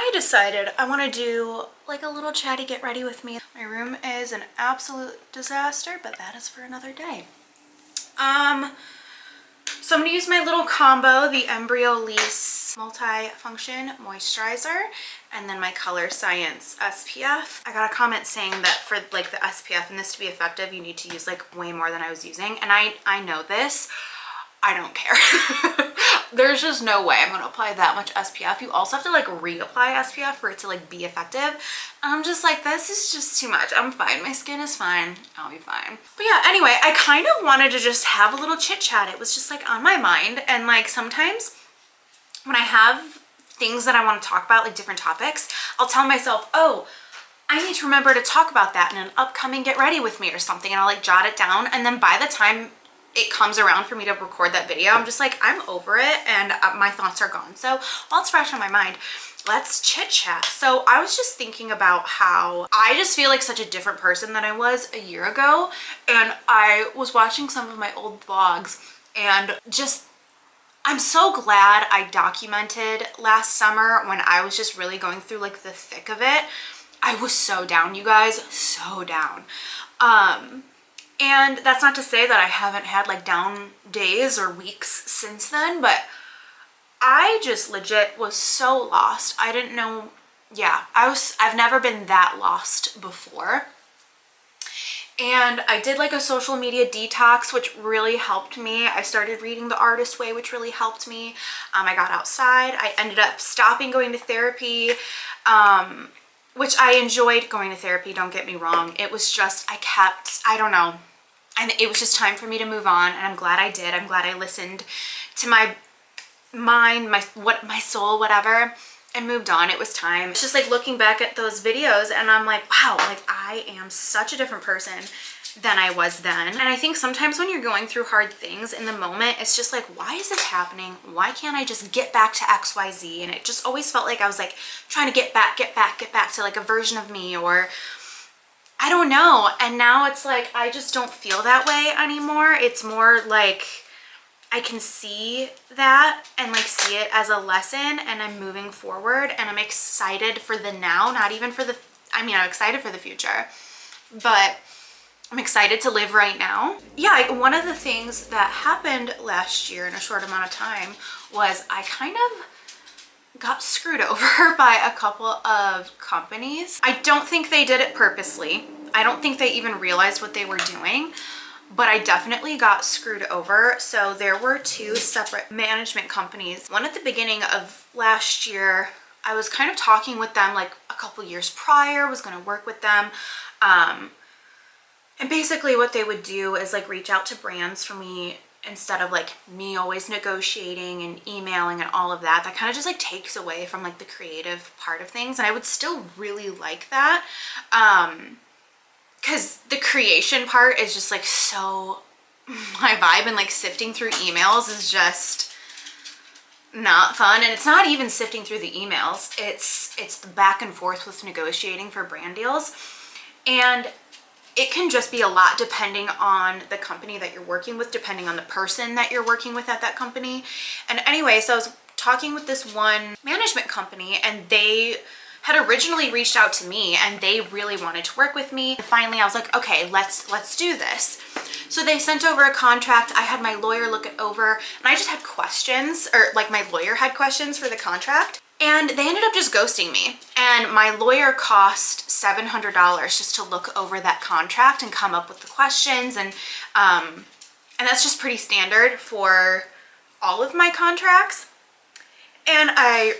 I decided I want to do like a little chatty get ready with me. My room is an absolute disaster, but that is for another day. So I'm going to use my little combo, the Embryo Lease Multi-Function Moisturizer, and then my Color Science SPF. I got a comment saying that for like the SPF and this to be effective, you need to use like way more than I was using. And I know this. I don't care. There's just no way I'm going to apply that much SPF. You also have to like reapply SPF for it to like be effective. I'm just like, this is just too much. I'm fine. My skin is fine. I'll be fine. But yeah, anyway, I kind of wanted to just have a little chit chat. It was just like on my mind. And like sometimes when I have things that I want to talk about, like different topics, I'll tell myself, oh, I need to remember to talk about that in an upcoming Get Ready With Me or something. And I'll like jot it down. And then by the time it comes around for me to record that video, I'm just like, I'm over it and my thoughts are gone. So while it's fresh on my mind, let's chit chat. So I was just thinking about how I just feel like such a different person than I was a year ago. And I was watching some of my old vlogs and just, I'm so glad I documented last summer when I was just really going through like the thick of it. I was so down, you guys, so down. And that's not to say that I haven't had like down days or weeks since then, but I just legit was so lost. I didn't know, yeah, I've never been that lost before. And I did like a social media detox, which really helped me. I started reading The Artist Way, which really helped me. I got outside. I ended up stopping going to therapy, which I enjoyed going to therapy, don't get me wrong. It was just, I don't know. And it was just time for me to move on, and I'm glad I did. I'm glad I listened to my mind, my soul, whatever, and moved on. It was time. It's just like looking back at those videos and I'm like, wow, like I am such a different person than I was then. And I think sometimes when you're going through hard things in the moment, it's just like, why is this happening? Why can't I just get back to XYZ? And it just always felt like I was like trying to get back to like a version of me, or I don't know. And now it's like, I just don't feel that way anymore. It's more like I can see that and like see it as a lesson, and I'm moving forward, and I'm excited for the now, not even for the, I'm excited for the future, but I'm excited to live right now. Yeah, one of the things that happened last year in a short amount of time was I kind of got screwed over by a couple of companies. I don't think they did it purposely. I don't think they even realized what they were doing, but I definitely got screwed over. So there were two separate management companies. One at the beginning of last year, I was kind of talking with them like a couple years prior, was going to work with them. And basically what they would do is like reach out to brands for me, instead of like me always negotiating and emailing and all of that. That kind of just like takes away from like the creative part of things. And I would still really like that. Because the creation part is just like so my vibe, and like sifting through emails is just not fun. And it's not even sifting through the emails. It's the back and forth with negotiating for brand deals. And it can just be a lot depending on the company that you're working with, depending on the person that you're working with at that company. And anyway, so I was talking with this one management company, and they had originally reached out to me and they really wanted to work with me. And finally, I was like, okay, let's do this. So they sent over a contract. I had my lawyer look it over, and I just had questions, or like my lawyer had questions for the contract. And they ended up just ghosting me. And my lawyer cost $700 just to look over that contract and come up with the questions. And that's just pretty standard for all of my contracts. And I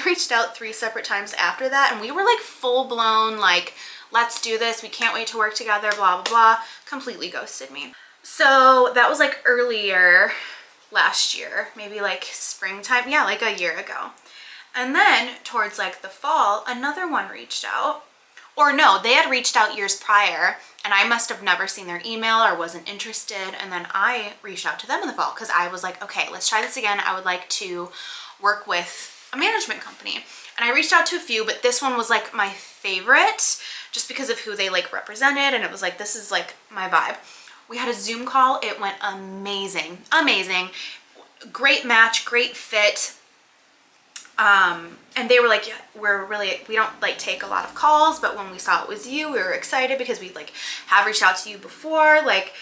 reached out 3 separate times after that, and we were like full blown, like, let's do this. We can't wait to work together, blah, blah, blah. Completely ghosted me. So that was like earlier last year, maybe like springtime. Yeah, like a year ago. And then towards like the fall, another one reached out. Or no, they had reached out years prior, and I must have never seen their email or wasn't interested. And then I reached out to them in the fall because I was like, okay, let's try this again. I would like to work with a management company. And I reached out to a few, but this one was like my favorite just because of who they like represented. And it was like, this is like my vibe. We had a Zoom call. It went amazing, amazing. Great match, great fit. And they were like, yeah, we don't like take a lot of calls, but when we saw it was you, we were excited because we like have reached out to you before, like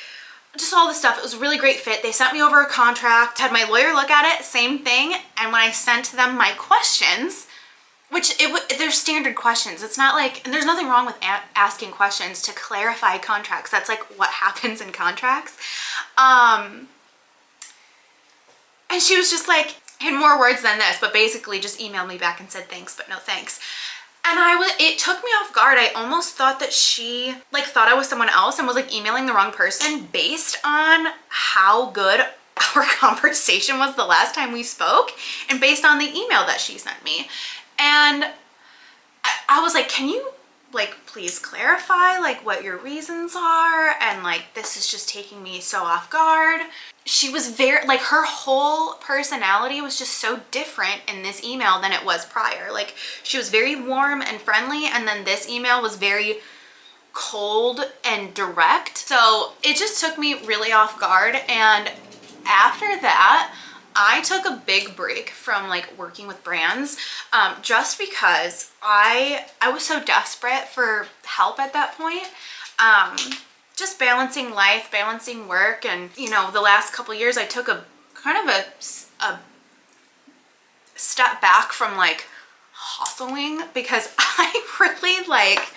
just all this stuff. It was a really great fit. They sent me over a contract, had my lawyer look at it, same thing. And when I sent them my questions, which they're standard questions. It's not like, and there's nothing wrong with asking questions to clarify contracts. That's like what happens in contracts. And she was just like, in more words than this, but basically just emailed me back and said thanks, but no thanks. And it took me off guard. I almost thought that she like thought I was someone else and was like emailing the wrong person based on how good our conversation was the last time we spoke and based on the email that she sent me. And I was like, can you like please clarify like what your reasons are? And like, this is just taking me so off guard. She was very, like her whole personality was just so different in this email than it was prior. Like she was very warm and friendly, and then this email was very cold and direct. So it just took me really off guard. And after that, I took a big break from like working with brands, just because I was so desperate for help at that point. Just balancing life, balancing work. And you know, the last couple of years I took a kind of a step back from like hustling, because I really like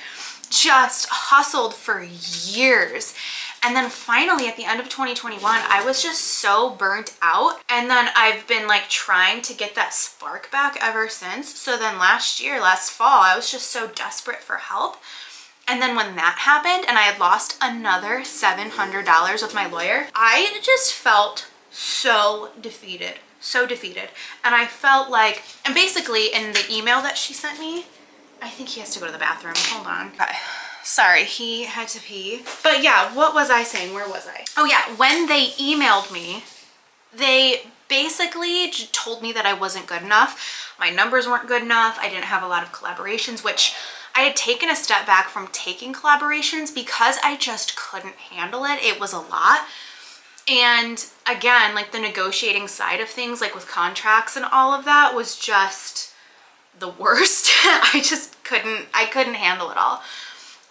just hustled for years. And then finally at the end of 2021, I was just so burnt out. And then I've been like trying to get that spark back ever since. So then last fall, I was just so desperate for help. And then when that happened and I had lost another $700 with my lawyer, I just felt so defeated. And I felt like, and basically in the email that she sent me, I think he has to go to the bathroom. Hold on. Okay. Sorry, he had to pee. But yeah, what was I saying? Where was I? Oh yeah, when they emailed me, they basically told me that I wasn't good enough. My numbers weren't good enough. I didn't have a lot of collaborations, which I had taken a step back from taking collaborations because I just couldn't handle it. It was a lot. And again, like the negotiating side of things, like with contracts and all of that, was just the worst. I couldn't handle it all.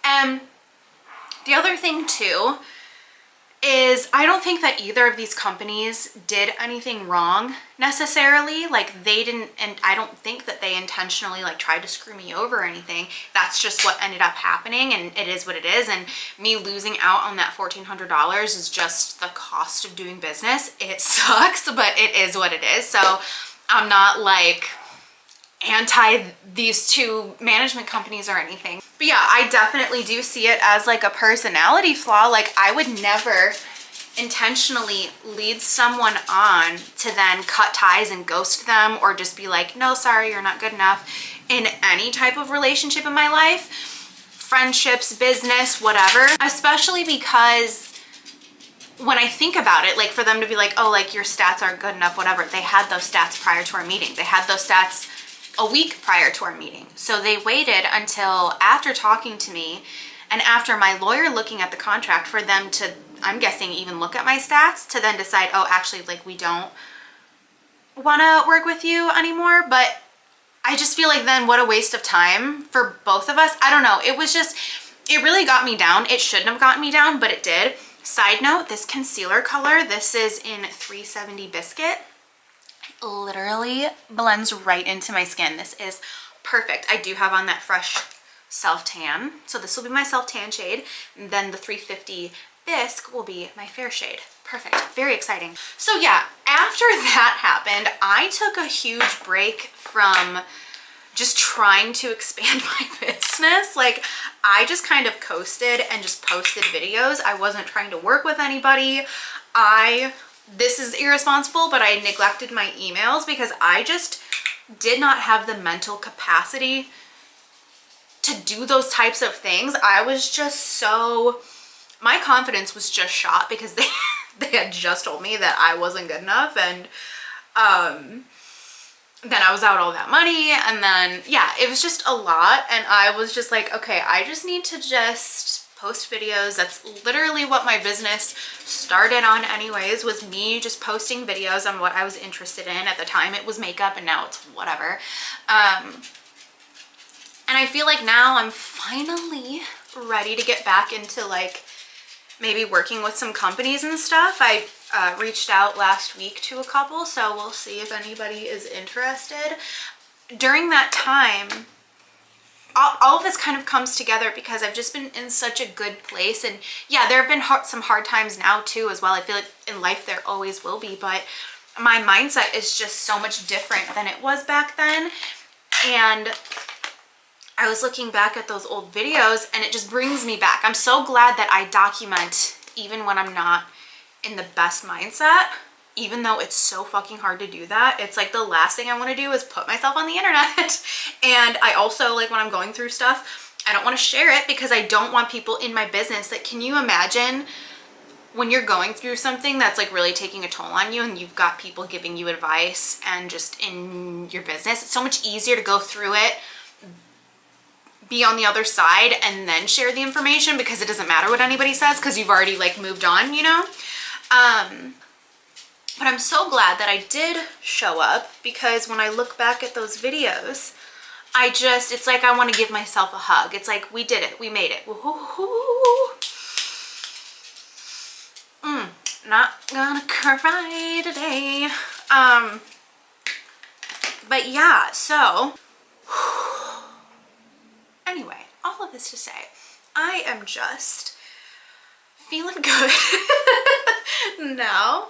And the other thing too is I don't think that either of these companies did anything wrong necessarily. Like they didn't, and I don't think that they intentionally like tried to screw me over or anything. That's just what ended up happening, and it is what it is. And me losing out on that $1,400 is just the cost of doing business. It sucks, but it is what it is. So I'm not like anti these two management companies or anything. But yeah, I definitely do see it as like a personality flaw. Like I would never intentionally lead someone on to then cut ties and ghost them, or just be like, no, sorry, you're not good enough, in any type of relationship in my life, friendships, business, whatever. Especially because when I think about it, like for them to be like, oh, like your stats aren't good enough, whatever. They had those stats prior to our meeting. They had those stats a week prior to our meeting. So they waited until after talking to me and after my lawyer looking at the contract for them to, I'm guessing, even look at my stats to then decide, oh, actually, like we don't want to work with you anymore. But I just feel like then what a waste of time for both of us. I don't know. It was just, it really got me down. It shouldn't have gotten me down, but it did. Side note, this concealer color, this is in 370 Biscuit. Literally blends right into my skin. This is perfect. I do have on that fresh self tan, so this will be my self tan shade, and then the 350 Bisque will be my fair shade. Perfect. Very exciting. So yeah, after that happened, I took a huge break from just trying to expand my business. Like I just kind of coasted and just posted videos. I wasn't trying to work with anybody. This is irresponsible, but I neglected my emails because I just did not have the mental capacity to do those types of things. I was just so, my confidence was just shot because they had just told me that I wasn't good enough. And then I was out all that money, and then yeah, it was just a lot. And I was just like, okay, I just need to just post videos. That's literally what my business started on anyways, was me just posting videos on what I was interested in. At the time it was makeup, and now it's whatever. And I feel like now I'm finally ready to get back into like maybe working with some companies and stuff. I reached out last week to a couple, so we'll see if anybody is interested. During that time, all of this kind of comes together because I've just been in such a good place. And yeah, there have been some hard times now too as well. I feel like in life there always will be, but my mindset is just so much different than it was back then. And I was looking back at those old videos and it just brings me back. I'm so glad that I document even when I'm not in the best mindset, even though it's so fucking hard to do that. It's like the last thing I want to do is put myself on the internet. And I also, like, when I'm going through stuff, I don't want to share it because I don't want people in my business. Like, can you imagine when you're going through something that's like really taking a toll on you and you've got people giving you advice and just in your business? It's so much easier to go through it, be on the other side, and then share the information because it doesn't matter what anybody says because you've already like moved on, you know? But I'm so glad that I did show up, because when I look back at those videos, it's like I want to give myself a hug. It's like, we did it. We made it. Not gonna cry today. But yeah, so anyway, all of this to say, I am just feeling good now.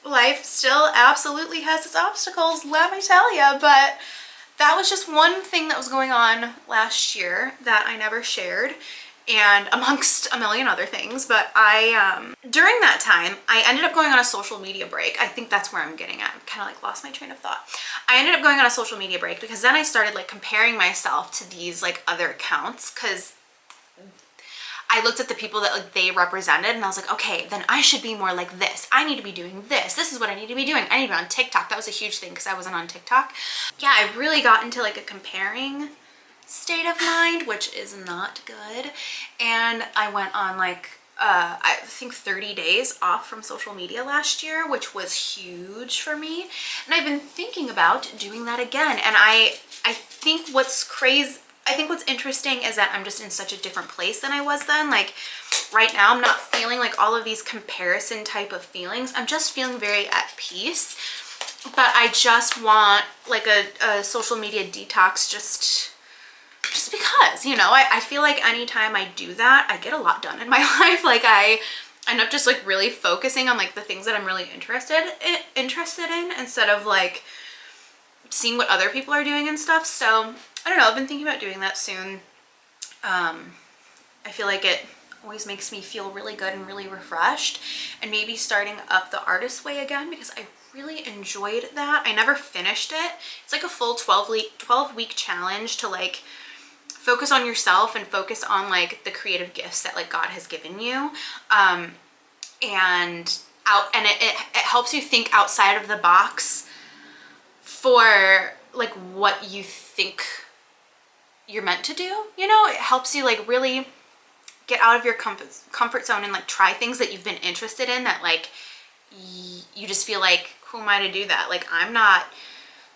Life still absolutely has its obstacles, let me tell you, but that was just one thing that was going on last year that I never shared, and amongst a million other things. But during that time, I ended up going on a social media break. I think that's where I'm getting at. I've kind of like lost my train of thought. I ended up going on a social media break because then I started like comparing myself to these like other accounts, because I looked at the people that like they represented and I was like, okay, then I should be more like this. I need to be doing this. This is what I need to be doing. I need to be on TikTok. That was a huge thing because I wasn't on TikTok. Yeah, I really got into like a comparing state of mind, which is not good. And I went on like, I think 30 days off from social media last year, which was huge for me. And I've been thinking about doing that again. And I think what's crazy, I think what's interesting is that I'm just in such a different place than I was then. Like right now, I'm not feeling like all of these comparison type of feelings. I'm just feeling very at peace. But I just want like a social media detox just because, you know, I feel like anytime I do that, I get a lot done in my life. Like I end up just like really focusing on like the things that I'm really interested in instead of like seeing what other people are doing and stuff. So I don't know, I've been thinking about doing that soon. I feel like it always makes me feel really good and really refreshed, and maybe starting up the artist way again because I really enjoyed that. I never finished it. It's like a full 12-week challenge to like focus on yourself and focus on like the creative gifts that like God has given you. And it helps you think outside of the box for like what you think you're meant to do. You know, it helps you like really get out of your comfort zone and like try things that you've been interested in that like you just feel like, who am I to do that? Like I'm not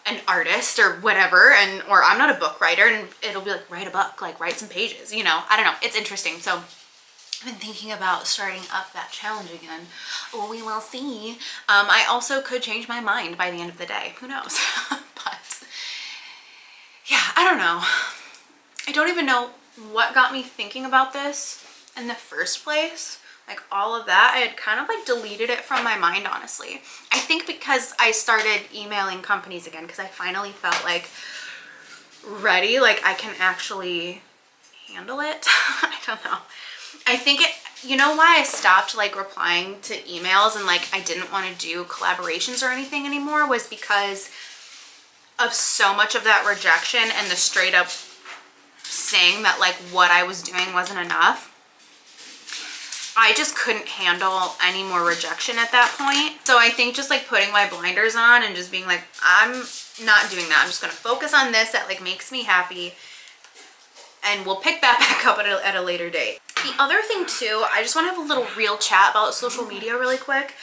an artist or whatever, or I'm not a book writer, and it'll be like, write a book, like write some pages, you know. I don't know, it's interesting. So I've been thinking about starting up that challenge again. Well, we will see. I also could change my mind by the end of the day, who knows? But yeah, I don't know. I don't even know what got me thinking about this in the first place. Like all of that, I had kind of like deleted it from my mind, honestly. I think because I started emailing companies again, because I finally felt like ready, like I can actually handle it. I don't know. I think you know why I stopped like replying to emails and like I didn't want to do collaborations or anything anymore was because of so much of that rejection and the straight up saying that like what I was doing wasn't enough. I just couldn't handle any more rejection at that point. So I think just like putting my blinders on and just being like, I'm not doing that. I'm just going to focus on this that like makes me happy. and we'll pick that back up at a later date. The other thing too, I just want to have a little real chat about social media really quick.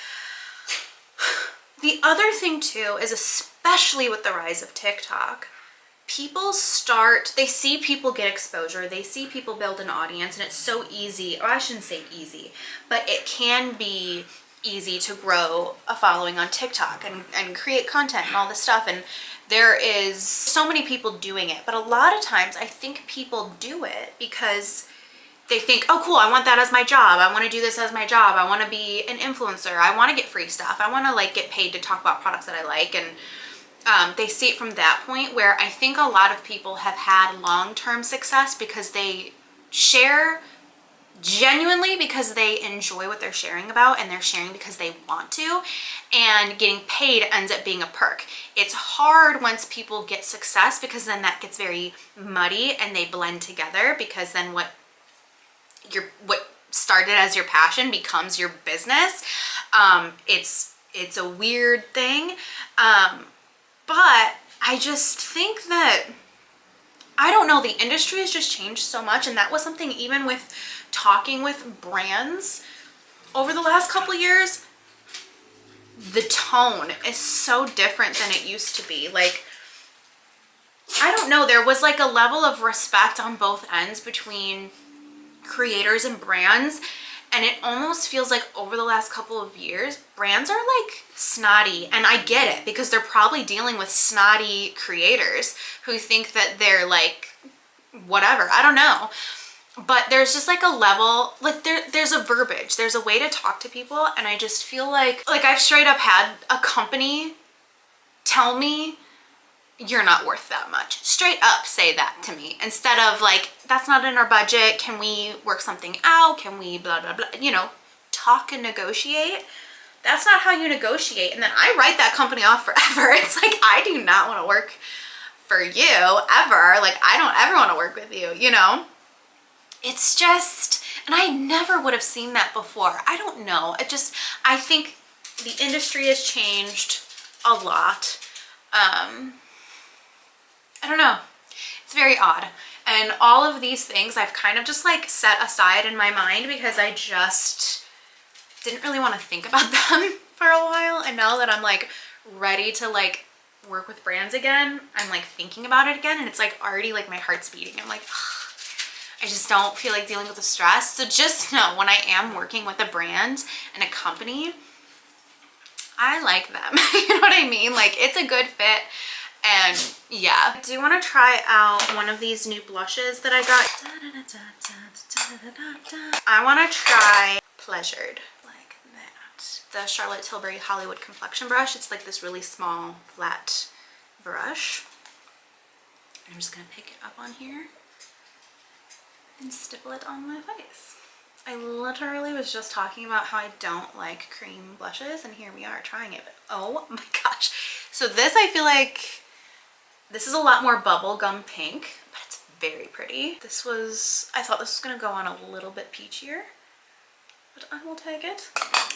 The other thing too is, especially with the rise of TikTok, they see people get exposure, they see people build an audience, and it's so easy, or I shouldn't say easy, but it can be easy to grow a following on TikTok and create content and all this stuff. And there is so many people doing it, but a lot of times I think people do it because they think, oh cool, I want that as my job, I want to do this as my job, I want to be an influencer, I want to get free stuff, I want to like get paid to talk about products that I like. And they see it from that point, where I think a lot of people have had long-term success because they share genuinely because they enjoy what they're sharing about, and they're sharing because they want to, and getting paid ends up being a perk. It's hard once people get success, because then that gets very muddy and they blend together, because then what started as your passion becomes your business. It's a weird thing. But I just think that, I don't know, the industry has just changed so much. And that was something, even with talking with brands over the last couple years, the tone is so different than it used to be. Like, I don't know, there was like a level of respect on both ends between creators and brands. And it almost feels like over the last couple of years, brands are like snotty. And I get it, because they're probably dealing with snotty creators who think that they're like, whatever, I don't know. But there's just like a level, like there's a verbiage, there's a way to talk to people. And I just feel like I've straight up had a company tell me, you're not worth that much. Straight up say that to me, instead of like, that's not in our budget, can we work something out, can we blah blah blah, you know, talk and negotiate. That's not how you negotiate. And then I write that company off forever. It's like, I do not want to work for you ever. Like, I don't ever want to work with you, you know. It's just, and I never would have seen that before. I don't know, I think the industry has changed a lot. I don't know. It's very odd. And all of these things I've kind of just like set aside in my mind, because I just didn't really want to think about them for a while. And now that I'm like ready to like work with brands again, I'm like thinking about it again, and it's like already like my heart's beating. I'm like, ugh, I just don't feel like dealing with the stress. So just know, when I am working with a brand and a company, I like them. You know what I mean? Like, it's a good fit. And yeah, I do want to try out one of these new blushes that I got. I want to try Pleasured, like that. The Charlotte Tilbury Hollywood Complexion Brush. It's like this really small, flat brush. I'm just going to pick it up on here and stipple it on my face. I literally was just talking about how I don't like cream blushes, and here we are trying it. But oh my gosh. So this, I feel like, this is a lot more bubblegum pink, but it's very pretty. I thought this was gonna go on a little bit peachier, but I will take it.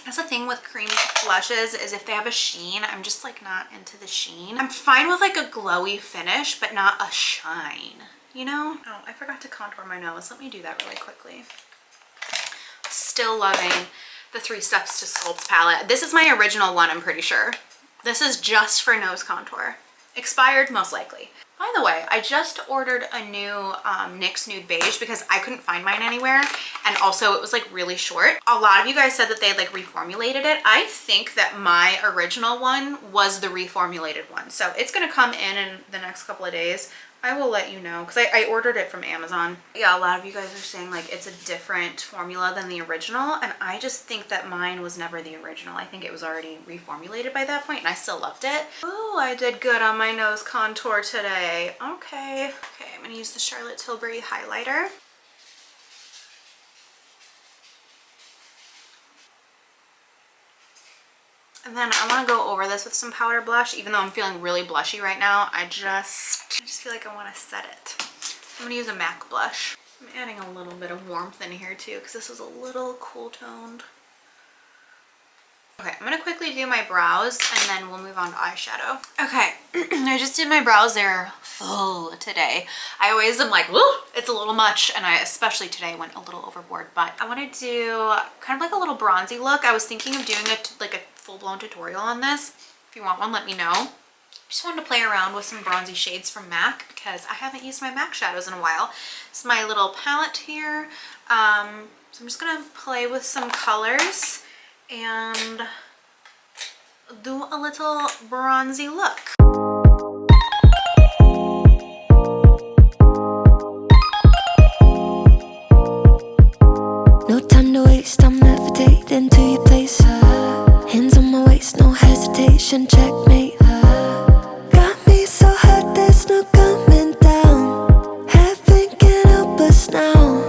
That's the thing with cream blushes, is if they have a sheen, I'm just like not into the sheen. I'm fine with like a glowy finish, but not a shine, you know? Oh, I forgot to contour my nose. Let me do that really quickly. Still loving the 3 Steps to Sculpt palette. This is my original one, I'm pretty sure. This is just for nose contour. Expired, most likely. By the way, I just ordered a new NYX Nude Beige because I couldn't find mine anywhere, and also it was like really short. A lot of you guys said that they like reformulated it. I think that my original one was the reformulated one, so it's gonna come in the next couple of days. I will let you know, because I ordered it from Amazon. Yeah, a lot of you guys are saying like it's a different formula than the original, and I just think that mine was never the original. I think it was already reformulated by that point, and I still loved it. Oh, I did good on my nose contour today. Okay. Okay, I'm gonna use the Charlotte Tilbury highlighter. And then I want to go over this with some powder blush, even though I'm feeling really blushy right now. I just feel like I want to set it. I'm going to use a MAC blush. I'm adding a little bit of warmth in here too, because this is a little cool toned. Okay, I'm gonna quickly do my brows and then we'll move on to eyeshadow. Okay, I just did my brows. They're full today. I always am like, whoa, it's a little much, and I especially today went a little overboard, but I want to do kind of like a little bronzy look. I was thinking of doing like a full-blown tutorial on this. If you want one, let me know. Just wanted to play around with some bronzy shades from MAC because I haven't used my MAC shadows in a while. This is my little palette here. So I'm just gonna play with some colors and do a little bronzy look. No time to waste, I'm levitating to your place. Hands on my waist, no hesitation, checkmate. Got me so hot, there's no coming down. Heaven can't help us now.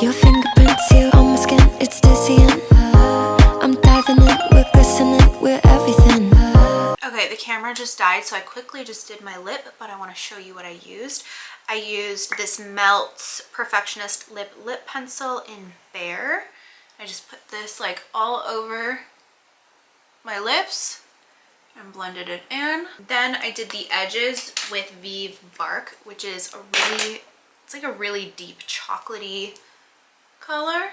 Your fingerprints here on my skin, it's dizzying. I'm diving in, we're glistening, we're everything. Okay, the camera just died, so I quickly just did my lip, but I want to show you what I used. I used this Melt Perfectionist lip pencil in Bare. I just put this like all over my lips and blended it in. Then I did the edges with Vive Bark, which is it's like a really deep chocolatey color.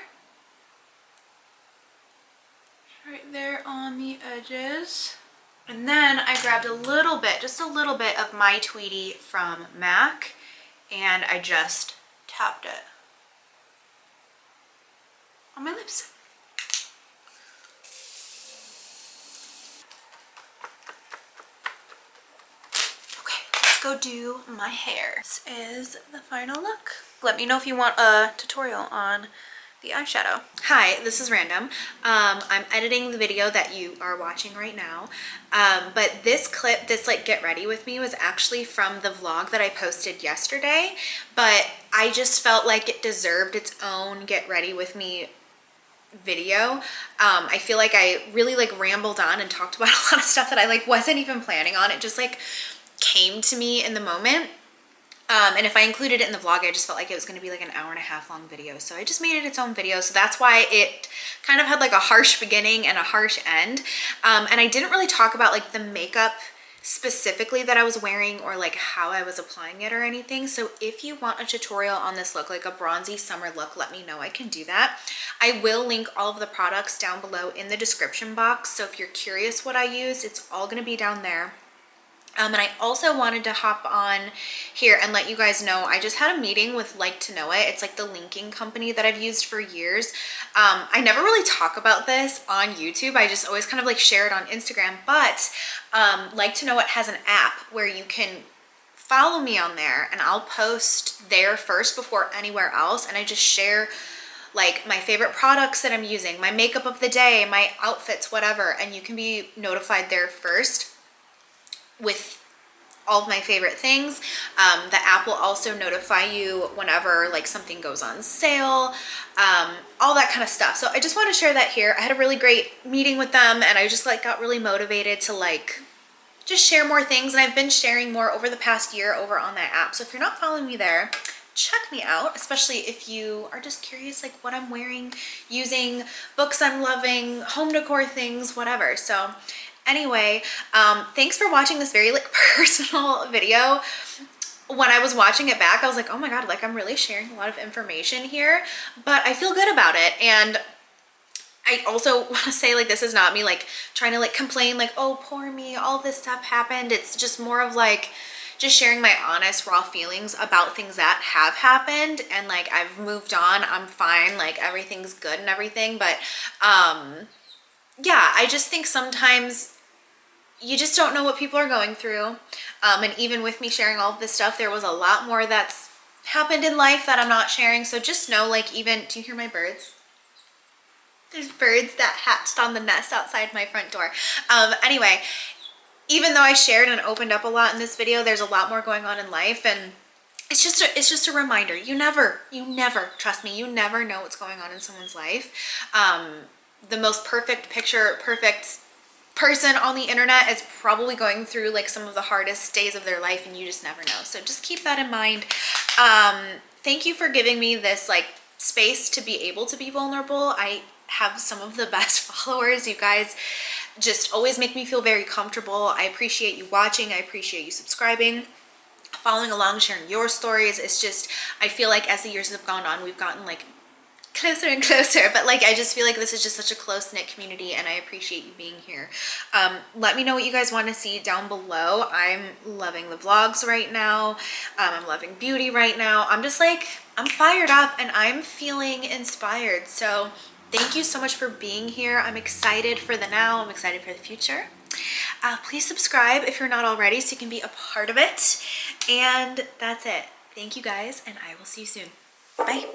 Right there on the edges. And then I grabbed a little bit, just a little bit of My Tweety from MAC, and I just tapped it on my lips. Okay, let's go do my hair. This is the final look. Let me know if you want a tutorial on the eyeshadow. Hi, this is Random. I'm editing the video that you are watching right now. But this clip, this like get ready with me, was actually from the vlog that I posted yesterday, but I just felt like it deserved its own get ready with me video. I feel like I really like rambled on and talked about a lot of stuff that I like wasn't even planning on. It just like came to me in the moment. And if I included it in the vlog, I just felt like it was going to be like an hour-and-a-half long video. So I just made it its own video. So that's why it kind of had like a harsh beginning and a harsh end. And I didn't really talk about like the makeup specifically that I was wearing or like how I was applying it or anything. So if you want a tutorial on this look, like a bronzy summer look, let me know. I can do that. I will link all of the products down below in the description box. So if you're curious what I used, it's all going to be down there. And I also wanted to hop on here and let you guys know, I just had a meeting with Like to Know It. It's like the linking company that I've used for years. I never really talk about this on YouTube. I just always kind of like share it on Instagram, but Like to Know It has an app where you can follow me on there and I'll post there first before anywhere else. And I just share like my favorite products that I'm using, my makeup of the day, my outfits, whatever. And you can be notified there first with all of my favorite things. The app will also notify you whenever like something goes on sale, all that kind of stuff. So I just want to share that here. I had a really great meeting with them and I just like got really motivated to like just share more things, and I've been sharing more over the past year over on that app. So if you're not following me there, check me out, especially if you are just curious like what I'm wearing, using, books I'm loving, home decor things, whatever. So anyway, thanks for watching this very like personal video. When I was watching it back, I was like, oh my god, like I'm really sharing a lot of information here, but I feel good about it. And I also want to say like this is not me like trying to like complain like, oh poor me, all this stuff happened. It's just more of like just sharing my honest raw feelings about things that have happened, and like I've moved on, I'm fine, like everything's good and everything. But yeah, I just think sometimes you just don't know what people are going through. And even with me sharing all of this stuff, there was a lot more that's happened in life that I'm not sharing. So just know, like, even, do you hear my birds? There's birds that hatched on the nest outside my front door. Anyway, even though I shared and opened up a lot in this video, there's a lot more going on in life, and it's just a reminder. You never, trust me, you never know what's going on in someone's life. The most perfect picture, perfect person on the internet is probably going through like some of the hardest days of their life, and you just never know. So just keep that in mind. Thank you for giving me this like space to be able to be vulnerable. I have some of the best followers. You guys just always make me feel very comfortable. I appreciate you watching. I appreciate you subscribing, following along, sharing your stories. It's just, I feel like as the years have gone on, we've gotten like closer and closer, but like I just feel like this is just such a close-knit community, and I appreciate you being here. Let me know what you guys want to see down below. I'm loving the vlogs right now. I'm loving beauty right now. I'm just like, I'm fired up and I'm feeling inspired. So thank you so much for being here. I'm excited for the now. I'm excited for the future. Please subscribe if you're not already so you can be a part of it. And that's it. Thank you guys, and I will see you soon. Bye.